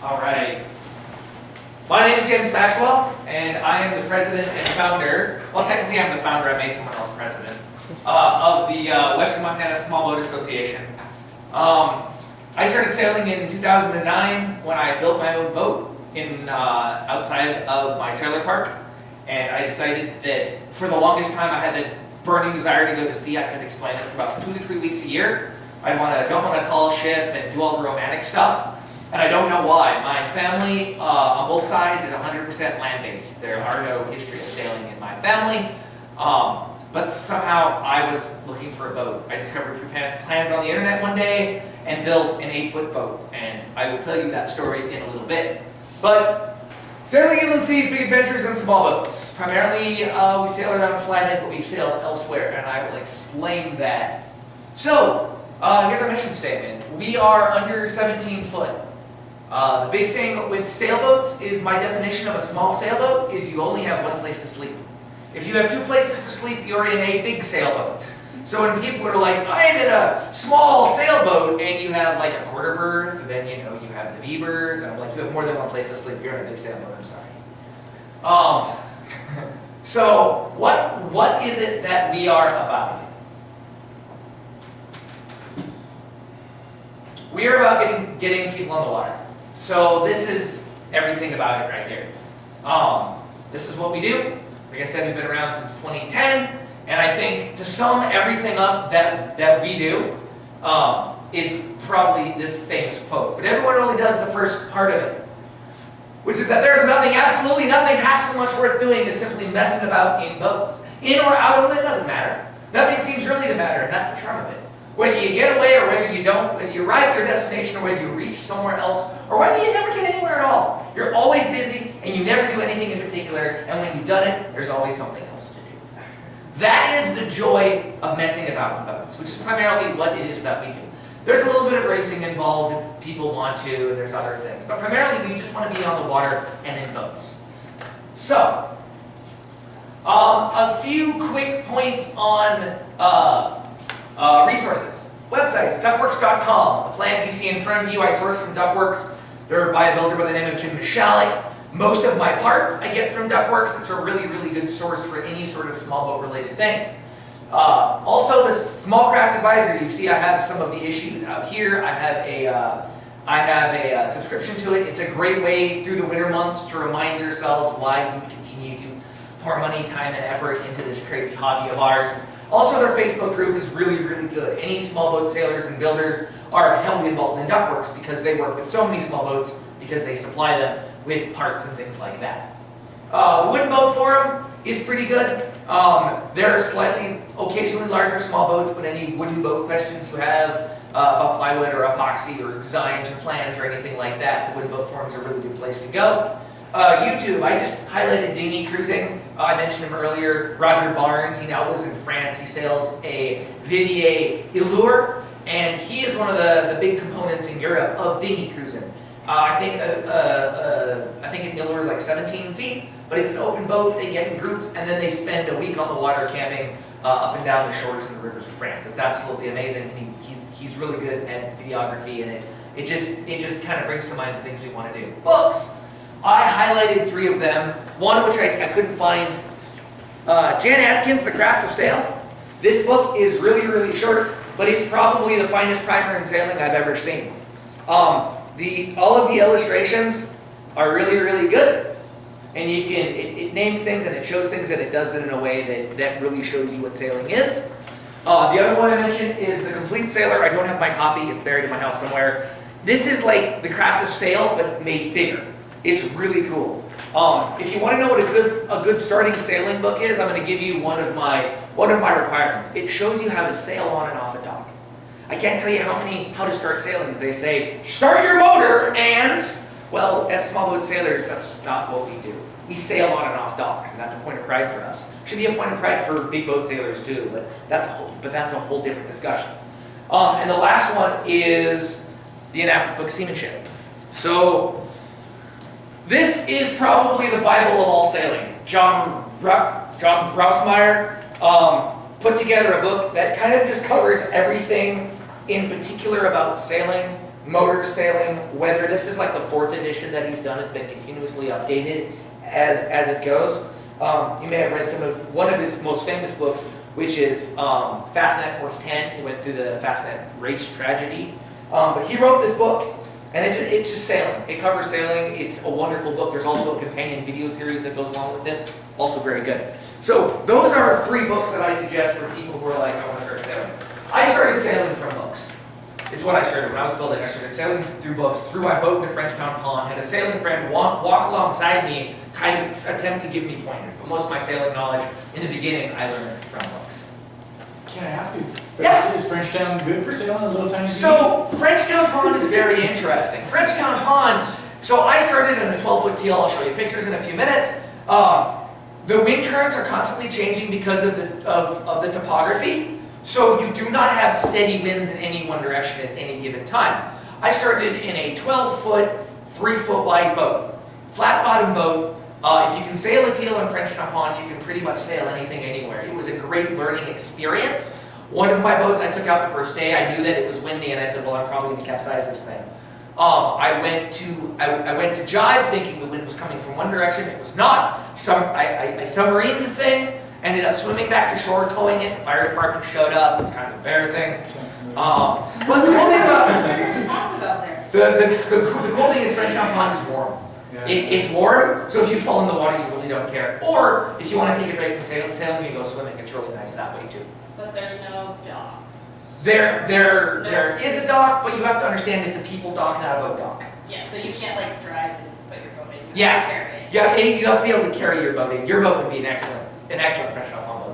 Alright. My name is James Maxwell, and I am the president and founder, well technically I'm the founder, I made someone else president, of the Western Montana Small Boat Association. I started sailing in 2009 when I built my own boat outside of my trailer park, and I decided that for the longest time I had the burning desire to go to sea. I couldn't explain it. For about 2 to 3 weeks a year, I'd want to jump on a tall ship and do all the romantic stuff. And I don't know why. My family on both sides is 100% land-based. There are no history of sailing in my family. But somehow I was looking for a boat. I discovered free plans on the internet one day and built an 8-foot boat. And I will tell you that story in a little bit. But sailing inland seas, big adventures, and small boats. Primarily we sail around Flathead, but we've sailed elsewhere, and I will explain that. So, here's our mission statement. We are under 17 foot. The big thing with sailboats is my definition of a small sailboat is you only have one place to sleep. If you have 2 places to sleep, you're in a big sailboat. So when people are like, I am in a small sailboat, and you have like a quarter berth, then you know you have the V berth, and I'm like, you have more than one place to sleep, you're in a big sailboat, I'm sorry. So what is it that we are about? We are about getting people on the water. So this is everything about it right here. This is what we do. Like I said, we've been around since 2010, and I think to sum everything up that we do is probably this famous quote. But everyone only does the first part of it, which is that there's nothing, absolutely nothing, half so much worth doing as simply messing about in boats. In or out of them, it doesn't matter. Nothing seems really to matter, and that's the charm of it. Whether you get away or whether you don't, whether you arrive at your destination or whether you reach somewhere else, or whether you never get anywhere at all, you're always busy and you never do anything in particular, and when you've done it, there's always something else to do. That is the joy of messing about in boats, which is primarily what it is that we do. There's a little bit of racing involved if people want to, and there's other things, but primarily we just want to be on the water and in boats. So, a few quick points on resources. Websites, duckworks.com. The plans you see in front of you I sourced from Duckworks. They're by a builder by the name of Jim Maxwell. Most of my parts I get from Duckworks. It's a really, really good source for any sort of small boat related things. Also the Small Craft Advisor. You see I have some of the issues out here. I have a subscription to it. It's a great way through the winter months to remind yourselves why you continue to pour money, time, and effort into this crazy hobby of ours. Also, their Facebook group is really, really good. Any small boat sailors and builders are heavily involved in Duckworks because they work with so many small boats because they supply them with parts and things like that. The Wooden Boat Forum is pretty good. There are slightly, occasionally larger small boats, but any wooden boat questions you have about plywood or epoxy or designs or plans or anything like that, the Wooden Boat Forum is a really good place to go. YouTube, I just highlighted dinghy cruising. I mentioned him earlier, Roger Barnes. He now lives in France. He sails a Vivier Allure, and he is one of the big components in Europe of dinghy cruising. I think an Allure is like 17 feet, but it's an open boat. They get in groups, and then they spend a week on the water camping up and down the shores and the rivers of France. It's absolutely amazing, and he's really good at videography, and it just kind of brings to mind the things we want to do. Books. I highlighted 3 of them. One which I couldn't find. Jan Atkins, The Craft of Sail. This book is really, really short, but it's probably the finest primer in sailing I've ever seen. All of the illustrations are really, really good. And it names things and it shows things and it does it in a way that really shows you what sailing is. The other one I mentioned is The Complete Sailor. I don't have my copy. It's buried in my house somewhere. This is like The Craft of Sail, but made bigger. It's really cool. If you want to know what a good starting sailing book is, I'm going to give you one of my requirements. It shows you how to sail on and off a dock. I can't tell you how to start sailings. They say, start your motor and, well, as small boat sailors, that's not what we do. We sail on and off docks, and that's a point of pride for us. Should be a point of pride for big boat sailors too, but that's a whole different discussion. And the last one is the Inactive Book of Seamanship. So, this is probably the Bible of all sailing. John Rossmeyer put together a book that kind of just covers everything in particular about sailing motor sailing, whether this is like the 4th edition that he's done, it's been continuously updated as it goes. You may have read one of his most famous books, which is Fastnet Force 10. He went through the Fastnet race tragedy. But he wrote this book, and it's just sailing. It covers sailing. It's a wonderful book. There's also a companion video series that goes along with this, also very good. So those are 3 books that I suggest for people who are like, I want to start sailing. I started sailing from books. Is what I started when I was building. I started sailing through books, threw my boat in a Frenchtown pond, had a sailing friend walk alongside me, kind of attempt to give me pointers. But most of my sailing knowledge in the beginning I learned from books. Can I ask, is Frenchtown good for sailing, a little tiny? So Frenchtown Pond is very interesting. Frenchtown Pond, so I started in a 12-foot teal. I'll show you pictures in a few minutes. The wind currents are constantly changing because of the topography. So you do not have steady winds in any one direction at any given time. I started in a 12-foot, 3-foot wide boat. Flat bottom boat. If you can sail a teal in Frenchtown Pond, you can pretty much sail anything anywhere. It was a great learning experience. One of my boats I took out the first day, I knew that it was windy, and I said, well, I'm probably going to capsize this thing. I went to jibe thinking the wind was coming from one direction. It was not. I submarined the thing, ended up swimming back to shore, towing it. The fire department showed up. It was kind of embarrassing. But the cool thing about the cool thing is Frenchtown Pond is warm. Yeah. It's warm, so if you fall in the water, you really don't care. Or if you want to take a break from sailing, you go swimming. It's really nice that way too. But there's no dock. There is a dock, but you have to understand it's a people dock, not a boat dock. Yeah, so you can't like drive and put your boat in. You Yeah. have to carry it. Yeah, you have to be able to carry your boat in. Your boat would be an excellent Frenchtown Pond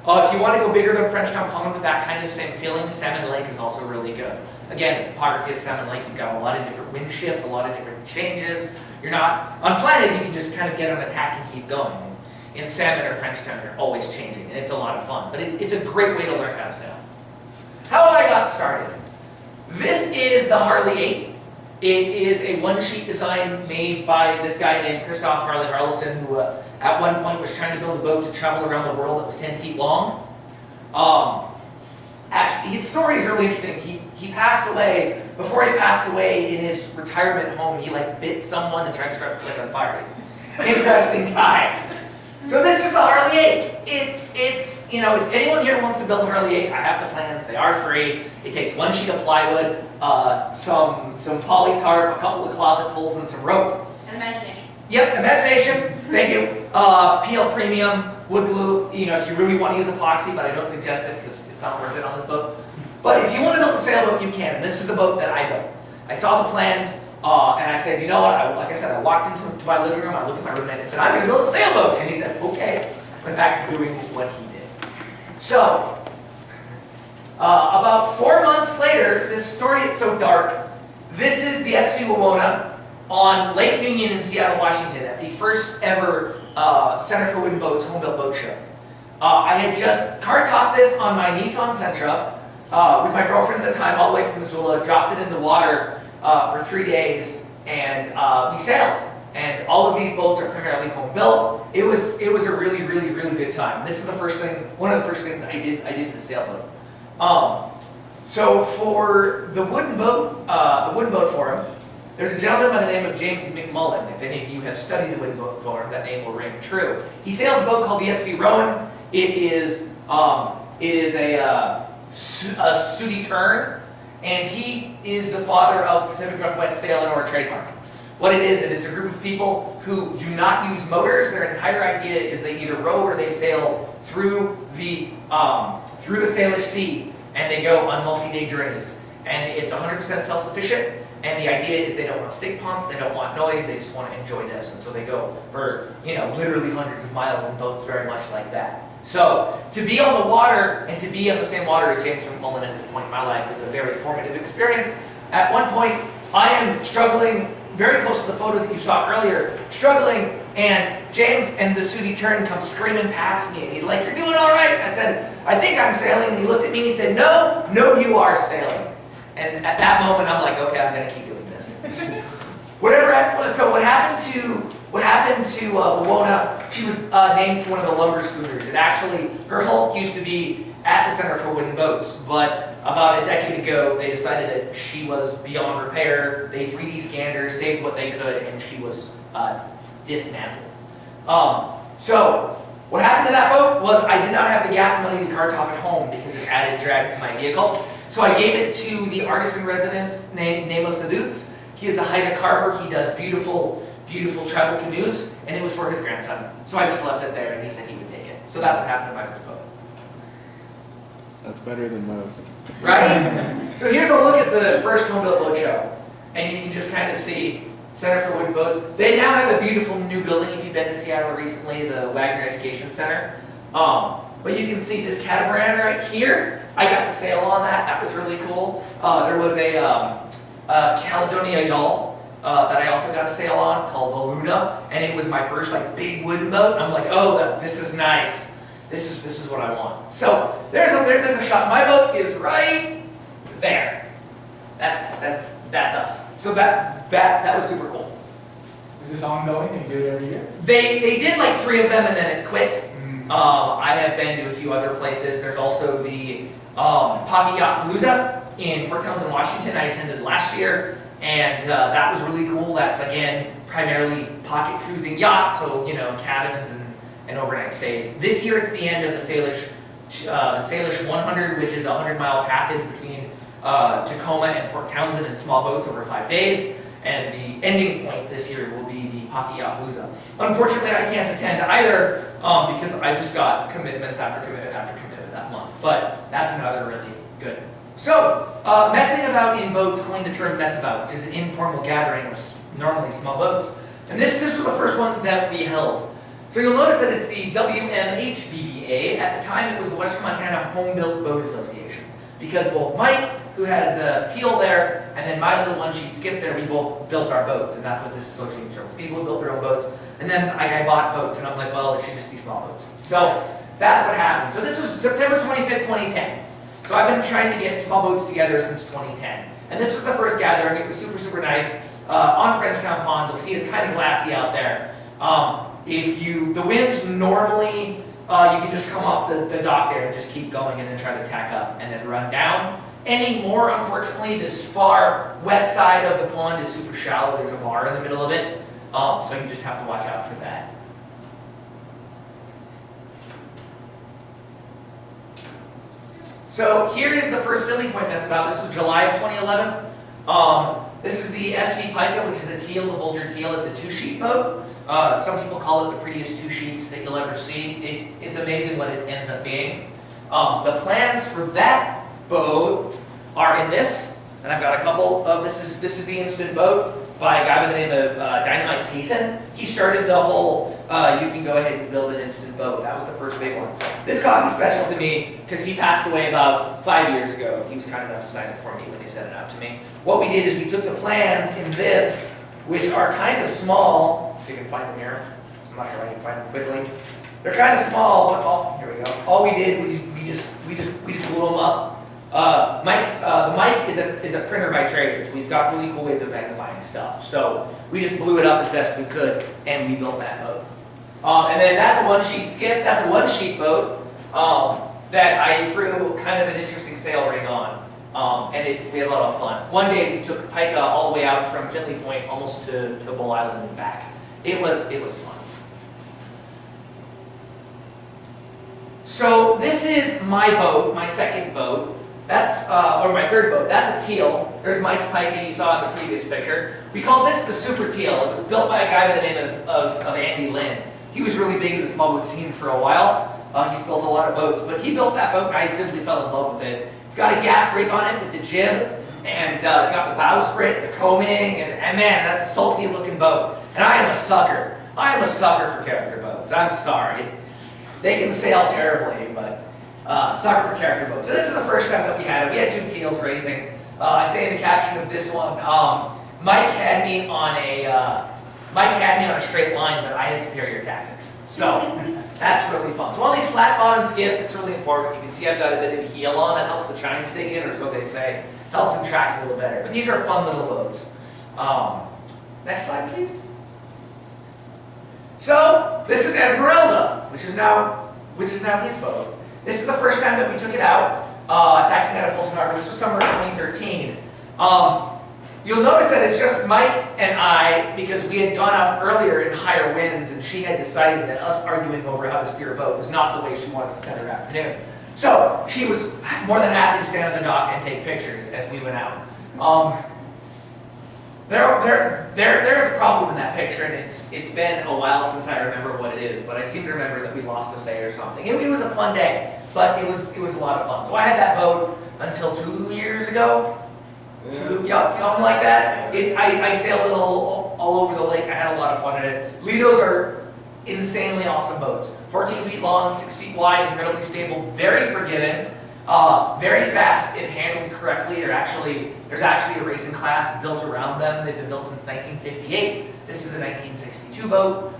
boat. If you want to go bigger than Frenchtown Pond with that kind of same feeling, Salmon Lake is also really good. Again, the topography of Salmon Lake, you've got a lot of different wind shifts, a lot of different changes. You're not, on Flathead, you can just kind of get on attack and keep going. In Salmon or Frenchtown, you're always changing, and it's a lot of fun. But it's a great way to learn how to sail. How I got started. This is the Harley 8. It is a one-sheet design made by this guy named Christoph Harley Harlison, who at one point was trying to build a boat to travel around the world that was 10 feet long. Actually, his story is really interesting. He passed away. Before he passed away, in his retirement home, he like bit someone and tried to start the place on fire. Interesting guy. So this is the Harley 8. It's you know, if anyone here wants to build a Harley 8, I have the plans. They are free. It takes 1 sheet of plywood, some poly tarp, a couple of closet poles, and some rope. And imagination. Yep, imagination. Thank you. PL Premium, wood glue. You know, if you really want to use epoxy, but I don't suggest it because it's not worth it on this boat. But if you want to build a sailboat, you can. And this is the boat that I built. I saw the plans. And I said, you know what, like I said, I walked into my living room, I looked at my roommate and said, I'm going to build a sailboat. And he said, okay. Went back to doing what he did. So, about 4 months later, this story is so dark. This is the SV Wawona on Lake Union in Seattle, Washington, at the first ever Center for Wooden Boats home-built boat show. I had just car-topped this on my Nissan Sentra with my girlfriend at the time, all the way from Missoula, dropped it in the water for 3 days, and we sailed. And all of these boats are primarily home built. It was a really, really, really good time. This is one of the first things I did in the sailboat. So for the wooden boat forum, there's a gentleman by the name of James McMullen. If any of you have studied the wooden boat forum, that name will ring true. He sails a boat called the SV Rowan. It is a sooty turn. And he is the father of Pacific Northwest Sail and Oar trademark. What it is a group of people who do not use motors. Their entire idea is they either row or they sail through the Salish Sea, and they go on multi-day journeys. And it's 100% self-sufficient. And the idea is they don't want stick ponds, they don't want noise, they just want to enjoy this. And so they go for, you know, literally hundreds of miles in boats very much like that. So, to be on the water, and to be on the same water as James McMullen at this point in my life is a very formative experience. At one point, I am struggling, very close to the photo that you saw earlier, struggling, and James and the sooty turn come screaming past me, and he's like, "You're doing all right." I said, "I think I'm sailing," and he looked at me and he said, No, you are sailing." And at that moment, I'm like, okay, I'm going to keep doing this. So what happened to Wawona, she was named for one of the lumber schooners. It actually, her hulk used to be at the Center for Wooden Boats, but about a decade ago, they decided that she was beyond repair. They 3D scanned her, saved what they could, and she was dismantled. So what happened to that boat was I did not have the gas money to car top it home because it added drag to my vehicle. So I gave it to the artist in residence named Sadutz. He is a Haida carver. He does beautiful, beautiful tribal canoes, and it was for his grandson. So I just left it there, and he said he would take it. So that's what happened to my first boat. That's better than most. Right? So here's a look at the first home built boat show. And you can just kind of see Center for Wooden Boats. They now have a beautiful new building if you've been to Seattle recently, the Wagner Education Center. But you can see this catamaran right here. I got to sail on that. That was really cool. There was a Caledonia yawl that I also got to sail on called the Luna. And it was my first like big wooden boat. I'm like, oh, this is nice. This is what I want. So there's a shot. My boat is right there. That's us. So that was super cool. Is this ongoing? They do it every year? They did like 3 of them and then it quit. I have been to a few other places. There's also the Pocket Yacht Palooza in Port Townsend, Washington. I attended last year, and that was really cool. That's again primarily pocket cruising yachts, so cabins and overnight stays. This year it's the end of the Salish 100, which is a 100-mile passage between Tacoma and Port Townsend in small boats over 5 days. And the ending point this year will be the Pocket Yacht Palooza. Unfortunately, I can't attend either because I just got commitments after commitment after commitment that month. But that's another really good. So, messing about in boats, coined the term mess about, which is an informal gathering of normally small boats. And this was the first one that we held. So you'll notice that it's the WMHBBA. At the time, it was the Western Montana Home Built Boat Association. Because both Mike, who has the teal there, and then my little one-sheet skiff there, we both built our boats, and that's what this association serves. People who built their own boats, and then I bought boats, and I'm like, well, it should just be small boats. So that's what happened. So this was September 25th, 2010. So I've been trying to get small boats together since 2010. And this was the first gathering. It was super, super nice. On Frenchtown Pond, you'll see it's kind of glassy out there. The winds normally, you can just come off the dock there and just keep going and then try to tack up and then run down. Anymore, unfortunately, this far west side of the pond is super shallow. There's a bar in the middle of it, so you just have to watch out for that. So here is the first filling point mess about. This was July of 2011. This is the SV Pica, which is a teal, the Bulger teal. It's a 2-sheet boat. Some people call it the prettiest 2 sheets that you'll ever see. It's amazing what it ends up being. The plans for that boat are in this, and I've got a couple of this is the instant boat by a guy by the name of Dynamite Payson. He started the whole you can go ahead and build an instant boat. That was the first big one. This copy is special to me because he passed away about 5 years ago. He was kind enough to sign it for me when he sent it out to me. What we did is we took the plans in this, which are kind of small. If you can find them here. I'm not sure I can find them quickly. They're kind of small, but here we go. All we did was we just blew them up. The Mike is a printer by trade, so he's got really cool ways of magnifying stuff. So we just blew it up as best we could, and we built that boat. And then that's a 1-sheet skiff. That's a 1-sheet boat that I threw kind of an interesting sail ring on, and we had a lot of fun. One day we took Pica all the way out from Finley Point almost to Bull Island and back. It was fun. So this is my boat, my second boat. That's, or my third boat. That's a teal. There's Mike's Pica you saw in the previous picture. We call this the Super Teal. It was built by a guy by the name of Andy Lynn. He was really big in the small boat scene for a while. He's built a lot of boats, but he built that boat and I simply fell in love with it. It's got a gaff rig on it with the jib, and it's got the bowsprit, the coaming, and man, that's a salty looking boat. And I am a sucker. I am a sucker for character boats. I'm sorry. They can sail terribly, but sucker for character boats. So this is the first time that we had it. We had 2 teals racing. I say in the caption of this one, Mike had me on a straight line, but I had superior tactics. So that's really fun. So on these flat bottom skiffs, it's really important. You can see I've got a bit of a heel on that helps the chines dig in, or so they say. Helps them track a little better. But these are fun little boats. Next slide, please. So this is Esmeralda, which is now his boat. This is the first time that we took it out. Tacking out of Polson Harbor. This was summer of 2013. You'll notice that it's just Mike and I, because we had gone out earlier in higher winds, and she had decided that us arguing over how to steer a boat was not the way she wanted to spend her afternoon. So she was more than happy to stand on the dock and take pictures as we went out. There's a problem in that picture, and it's been a while since I remember what it is, but I seem to remember that we lost a sail or something. It was a fun day, but it was a lot of fun. So I had that boat until 2 years ago. Yep, something like that. I sailed it all over the lake. I had a lot of fun in it. Lidos are insanely awesome boats. 14 feet long, 6 feet wide, incredibly stable, very forgiving, very fast if handled correctly. There's actually a racing class built around them. They've been built since 1958. This is a 1962 boat.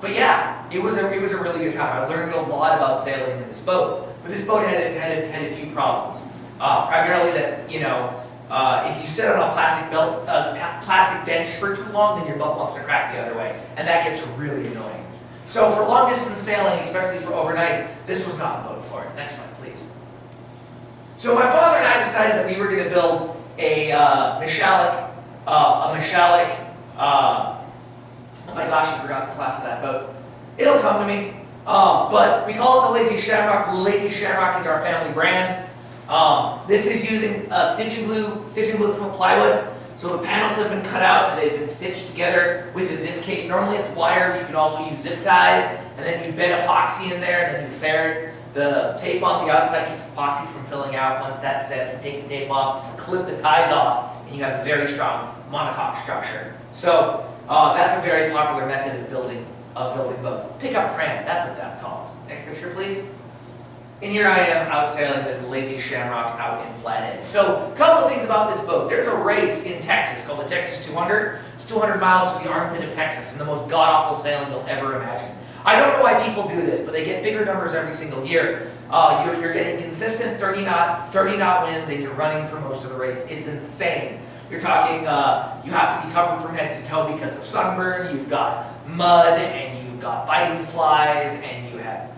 But yeah, it was a really good time. I learned a lot about sailing in this boat. But this boat had a few problems. Primarily that, if you sit on a plastic bench for too long, then your butt wants to crack the other way, and that gets really annoying. So for long distance sailing, especially for overnights, this was not the boat for it. Next slide, please. So my father and I decided that we were going to build a Mishalik. Oh my gosh, I forgot the class of that boat. It'll come to me. But we call it the Lacey Shamrock. Lacey Shamrock is our family brand. This is using stitch and glue plywood. So the panels have been cut out and they've been stitched together with, in this case, normally it's wire. You can also use zip ties, and then you bed epoxy in there, and then you ferret. The tape on the outside keeps the epoxy from filling out. Once that's set, you take the tape off, clip the ties off, and you have a very strong monocoque structure. So that's a very popular method of building boats. Pickup cram, that's what that's called. Next picture, please. And here I am out sailing with the Lacey Shamrock out in Flathead. So a couple of things about this boat. There's a race in Texas called the Texas 200. It's 200 miles to the armpit of Texas, and the most god-awful sailing you'll ever imagine. I don't know why people do this, but they get bigger numbers every single year. You're getting consistent 30 knot winds, and you're running for most of the race. It's insane. You're talking, you have to be covered from head to toe because of sunburn. You've got mud, and you've got biting flies, and you have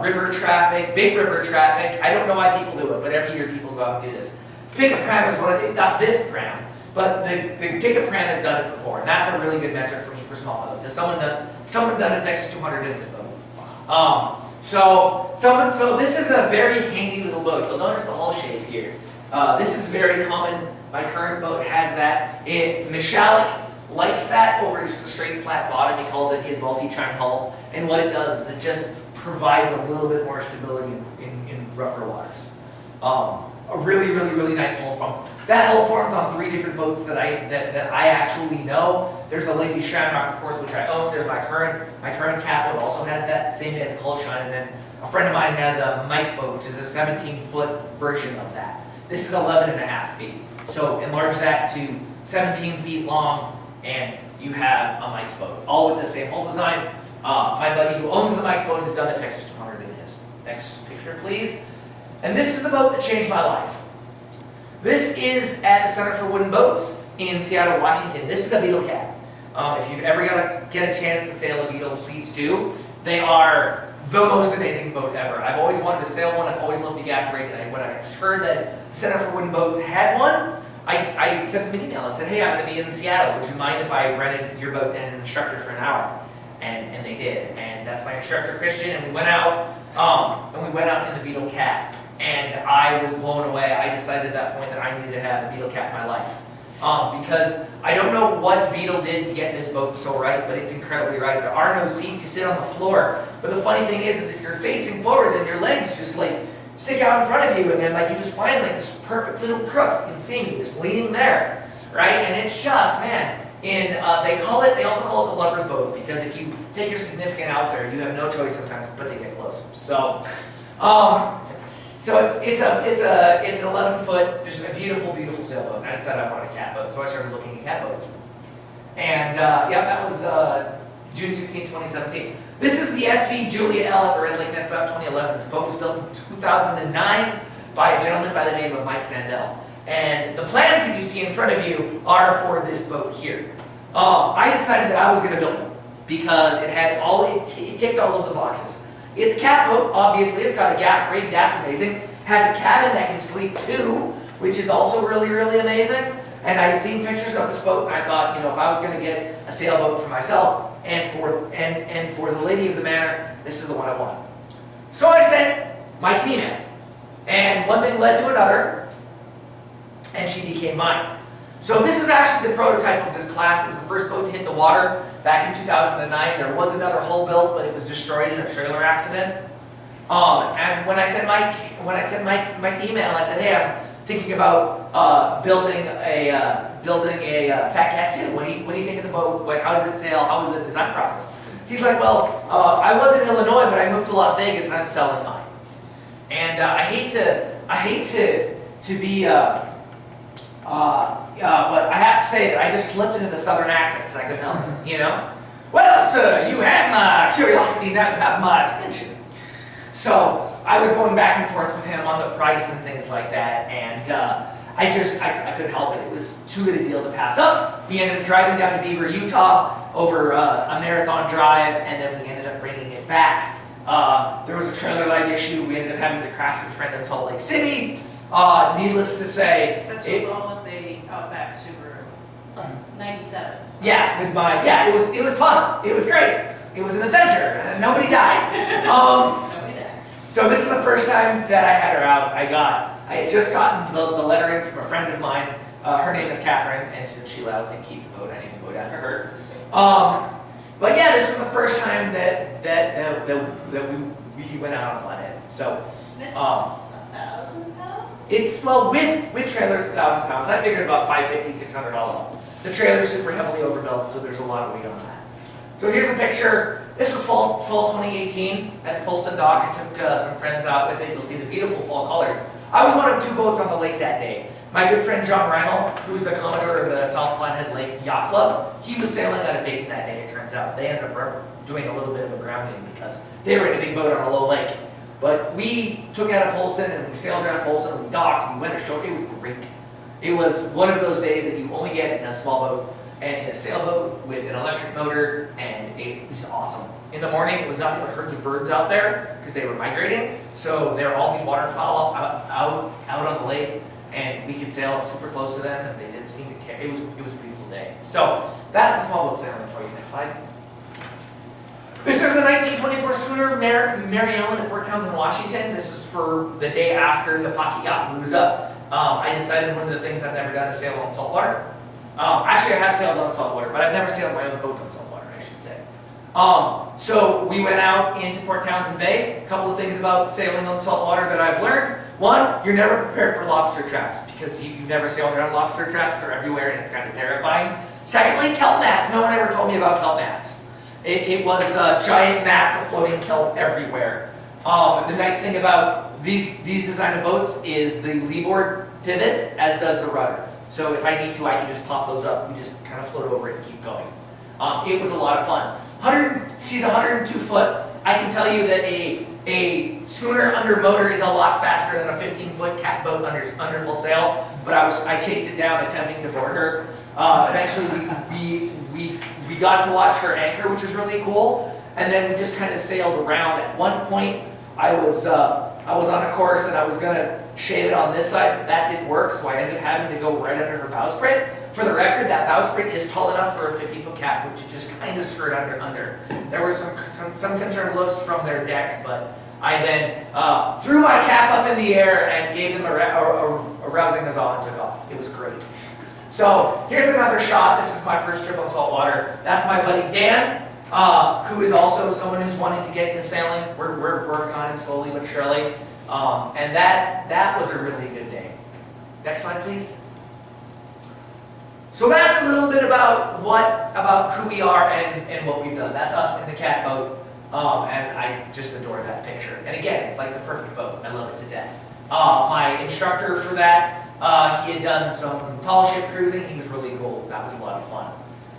river traffic, big river traffic. I don't know why people do it, but every year people go out and do this. Pickup pram is one of the, not this pram, but the pickup pram has done it before, and that's a really good metric for me for small boats. Has someone done a Texas 200 in this boat? So this is a very handy little boat. You'll notice the hull shape here. This is very common. My current boat has that. Mishalik likes that over just the straight flat bottom. He calls it his multi-chine hull. And what it does is it just provides a little bit more stability in rougher waters. A really, really, really nice hull form. That hull forms on 3 different boats that I actually know. There's the Lacey Shamrock, of course, which I own. There's my current cat boat also has that same as a hull shine. And then a friend of mine has a Mike's boat, which is a 17-foot version of that. This is 11.5 feet. So enlarge that to 17 feet long, and you have a Mike's boat, all with the same hull design. My buddy who owns the Mike's boat has done the Texas 200 in his. Next picture, please. And this is the boat that changed my life. This is at the Center for Wooden Boats in Seattle, Washington. This is a Beetle Cat. If you've ever get a chance to sail a Beetle, please do. They are the most amazing boat ever. I've always wanted to sail one. I've always loved the gaff rig. And when I heard that the Center for Wooden Boats had one, I sent them an email. I said, hey, I'm going to be in Seattle. Would you mind if I rented your boat and an instructor for an hour? And they did. And that's my instructor, Christian. And we went out, in the Beetle Cat. And I was blown away. I decided at that point that I needed to have a Beetle Cat in my life. Because I don't know what Beetle did to get this boat so right, but it's incredibly right. There are no seats. You sit on the floor. But the funny thing is if you're facing forward, then your legs just stick out in front of you, and then you just find this perfect little crook. You can see me just leaning there, right? And it's just, man, they also call it the lover's boat, because if you take your significant out there, you have no choice sometimes but to get close. So it's an 11-foot, just a beautiful, beautiful sailboat. And I decided I wanted a cat boat, so I started looking at cat boats. And that was June 16, 2017. This is the SV Juliet L at the Red Lake Nespout 2011. This boat was built in 2009 by a gentleman by the name of Mike Sandell. And the plans that you see in front of you are for this boat here. I decided that I was going to build it because it ticked all of the boxes. It's a cat boat, obviously. It's got a gaff rig, that's amazing. Has a cabin that can sleep two, which is also really, really amazing. And I had seen pictures of this boat, and I thought, you know, if I was going to get a sailboat for myself and for the lady of the manor, this is the one I want. So I sent Mike an email, and one thing led to another, and she became mine. So this is actually the prototype of this class. It was the first boat to hit the water back in 2009. There was another hull built, but it was destroyed in a trailer accident. And when I sent Mike email, I said, hey, I'm thinking about building a Fat Cat 2. What do you think of the boat? How does it sail? How was the design process? He's like, well, I was in Illinois, but I moved to Las Vegas and I'm selling mine. And I hate to be, but I have to say that I just slipped into the southern accent because I couldn't help it, you know? Well, sir, you had my curiosity, now you have my attention. So I was going back and forth with him on the price and things like that, and I couldn't help it. It was too good a deal to pass up. We ended up driving down to Beaver, Utah over a marathon drive, and then we ended up bringing it back. There was a trailer light issue. We ended up having to crash with a friend in Salt Lake City. Needless to say, This was all with the Outback Subaru 97. Yeah, it was fun. It was great. It was an adventure, and nobody died. Nobody died. So this is the first time that I had her out. I had just gotten the letter in from a friend of mine. Her name is Catherine, and since she allows me to keep the boat, I named the boat after her. But yeah, this was the first time that we went out on Flathead. So It's 1,000 pounds? it's, well, with trailer, it's 1,000 pounds. I figured about $550, $600 all up. The trailer's super heavily overbuilt, so there's a lot of weight on that. So here's a picture. This was fall 2018 at the Polson dock. I took some friends out with it. You'll see the beautiful fall colors. I was one of two boats on the lake that day. My good friend John Reinl, who was the commodore of the South Flathead Lake Yacht Club, he was sailing out of Dayton that day, it turns out. They ended up doing a little bit of a grounding because they were in a big boat on a low lake. But we took out of Polson and we sailed around Polson and we docked and we went ashore. It was great. It was one of those days that you only get in a small boat and in a sailboat with an electric motor, and it was awesome. In the morning, it was nothing but herds of birds out there because they were migrating. So there were all these waterfowl out on the lake, and we could sail super close to them, and they didn't seem to care. It was a beautiful day. So that's the small boat sailing for you. Next slide. This is the 1924 schooner Mary Ellen at Port Townsend, Washington. This was for the day after the pocket yacht blew up. I decided one of the things I've never done is sail on saltwater. Actually, I have sailed on saltwater, but I've never sailed my own boat on saltwater, I should say. So we went out into Port Townsend Bay. A couple of things about sailing on saltwater that I've learned. One, you're never prepared for lobster traps, because if you've never sailed around lobster traps, they're everywhere and it's kind of terrifying. Secondly, kelp mats. No one ever told me about kelp mats. It was giant mats of floating kelp everywhere. The nice thing about these design of boats is the leeboard pivots, as does the rudder. So if I need to, I can just pop those up. We just kind of float over it and keep going. It was a lot of fun. She's 102 foot. I can tell you that a schooner under motor is a lot faster than a 15-foot cat boat under full sail. But I chased it down attempting to board her. Eventually, we got to watch her anchor, which was really cool. And then we just kind of sailed around. At one point, I was on a course and I was going to shave it on this side, but that didn't work, so I ended up having to go right under her bowsprit. For the record, that bowsprit is tall enough for a 50-foot cat boat to just kind of skirt under. There were some concerned looks from their deck, but I then threw my cap up in the air and gave them a rousing huzzah and took off. It was great. So here's another shot. This is my first trip on saltwater. That's my buddy Dan, who is also someone who's wanting to get into sailing. We're working on him slowly but surely. And that was a really good day. Next slide, please. So that's a little bit about who we are and what we've done. That's us in the cat boat, and I just adore that picture. And again, it's like the perfect boat. I love it to death. My instructor for that, he had done some tall ship cruising. He was really cool. That was a lot of fun.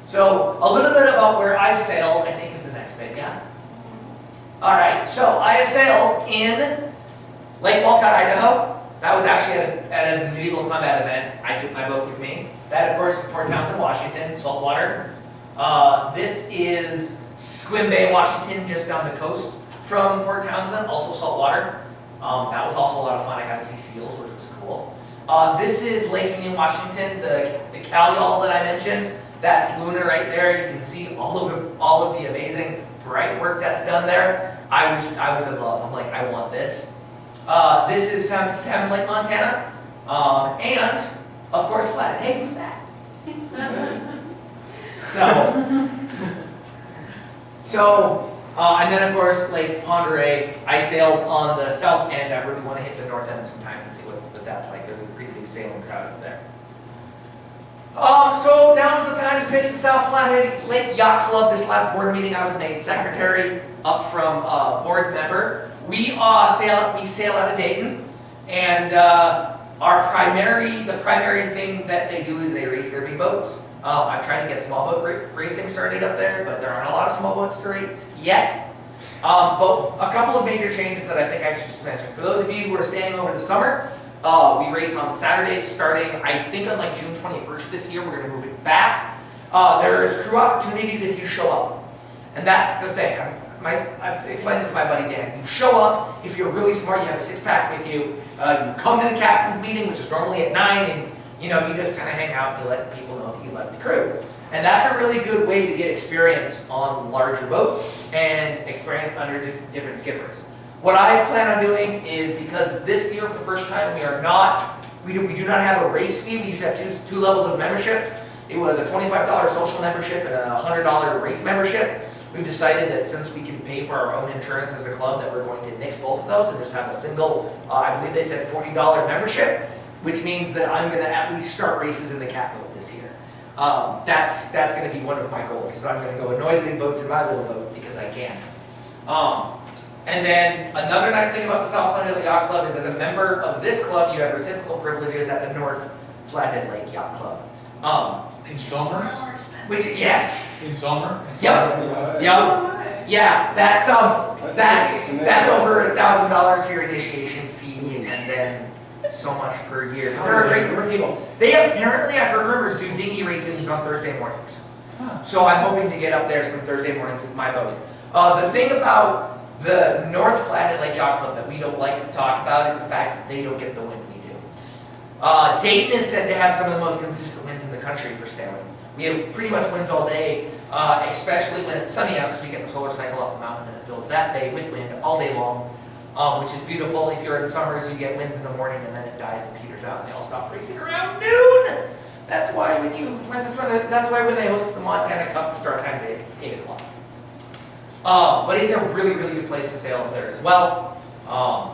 So a little bit about where I've sailed, I think, is the next bit. Yeah. All right. So I have sailed in Lake Walcott, Idaho. That was actually at a medieval combat event. I took my boat with me. That, of course, is Port Townsend, Washington, saltwater. This is Sequim Bay, Washington, just down the coast from Port Townsend, also saltwater. That was also a lot of fun. I got to see seals, which was cool. This is Lake Union, Washington, the Cal that I mentioned. That's Luna right there. You can see all of the amazing bright work that's done there. I was in love. I'm like, I want this. This is Salmon Lake, Montana, and of course Flathead. Hey, who's that? And then of course Lake Ponderay. I sailed on the south end. I really want to hit the north end sometime and see what that's like. There's a pretty big sailing crowd up there. So now is the time to pitch the South Flathead Lake Yacht Club. This last board meeting I was made secretary, up from board member. We sail out of Dayton, and the primary thing that they do is they race their big boats. I've tried to get small boat racing started up there, but there aren't a lot of small boats to race yet. But a couple of major changes that I think I should just mention. For those of you who are staying over the summer, we race on Saturdays starting, I think, on like June 21st this year. We're going to move it back. There's crew opportunities if you show up. And that's the thing. I've explained it to my buddy Dan. You show up, if you're really smart, you have a six-pack with you. You come to the captain's meeting, which is normally at 9, and you just kind of hang out and you let people know that you like the crew. And that's a really good way to get experience on larger boats and experience under different skippers. What I plan on doing is, because this year for the first time we do not have a race fee. We used to have two levels of membership. It was a $25 social membership and a $100 race membership. We've decided that since we can pay for our own insurance as a club, that we're going to nix both of those and just have a single, I believe they said $40 membership, which means that I'm going to at least start races in the capital this year. That's going to be one of my goals, is I'm going to go annoy the big boats in my little boat because I can. And then another nice thing about the South Flathead Yacht Club is, as a member of this club, you have reciprocal privileges at the North Flathead Lake Yacht Club. In summer? Yes. In summer? Yep. Yeah, that's over $1,000 for your initiation fee, and then so much per year. They're a great group of people. They apparently, I've heard rumors, do dinghy racings on Thursday mornings. So I'm hoping to get up there some Thursday mornings with my boat. The thing about the North Flathead Lake Yacht Club that we don't like to talk about is the fact that they don't get the wind we do. Dayton is said to have some of the most consistent winds in the country for sailing. We have pretty much winds all day, especially when it's sunny out, because we get the solar cycle off the mountains and it fills that bay with wind all day long, which is beautiful. If you're in summers, you get winds in the morning and then it dies and peters out and they all stop racing around noon. That's why when they host the Montana Cup, the start time's 8 o'clock. But it's a really, really good place to sail up there as well.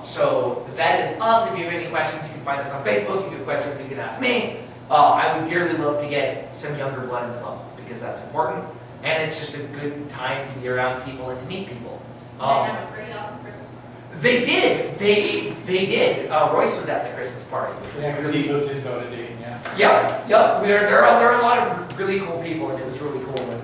So that is us. If you have any questions, you can find us on Facebook. If you have questions, you can ask me. I would dearly love to get some younger blood in the club, because that's important. And it's just a good time to be around people and to meet people. They have a pretty awesome Christmas party. They did. They did. Royce was at the Christmas party. Yeah, because he goes his boat a date, yeah. Yep. There are a lot of really cool people, and it was really cool when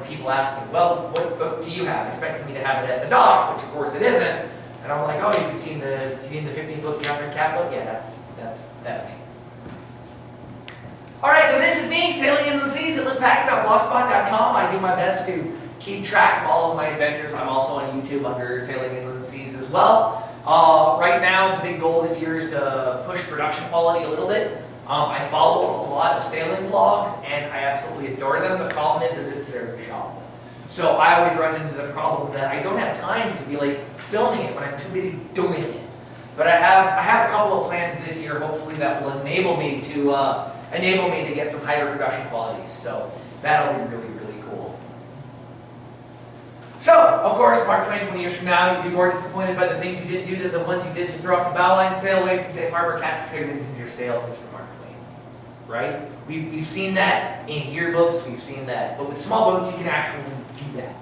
people ask me, well, what boat do you have? Expecting me to have it at the dock, which of course it isn't. And I'm like, oh, you've seen the 15-foot Catherine cat boat? Yeah, that's me. All right, so this is me sailing into the seas at littlepacket.blogspot.com. I do my best to keep track of all of my adventures. I'm also on YouTube under Sailing Inland Seas as well. Right now, the big goal this year is to push production quality a little bit. I follow a lot of sailing vlogs, and I absolutely adore them. The problem is it's their job. So I always run into the problem that I don't have time to be like filming it when I'm too busy doing it. But I have a couple of plans this year, hopefully, that will enable me to get some higher production qualities. So that'll be really, really cool. So, of course, Mark Twain, 20 years from now, you'll be more disappointed by the things you didn't do than the ones you did to throw off the bow line, sail away from safe harbor, capture trade winds into your sails, Mr. Mark Twain. Right? We've seen that in yearbooks, we've seen that. But with small boats, you can actually do that.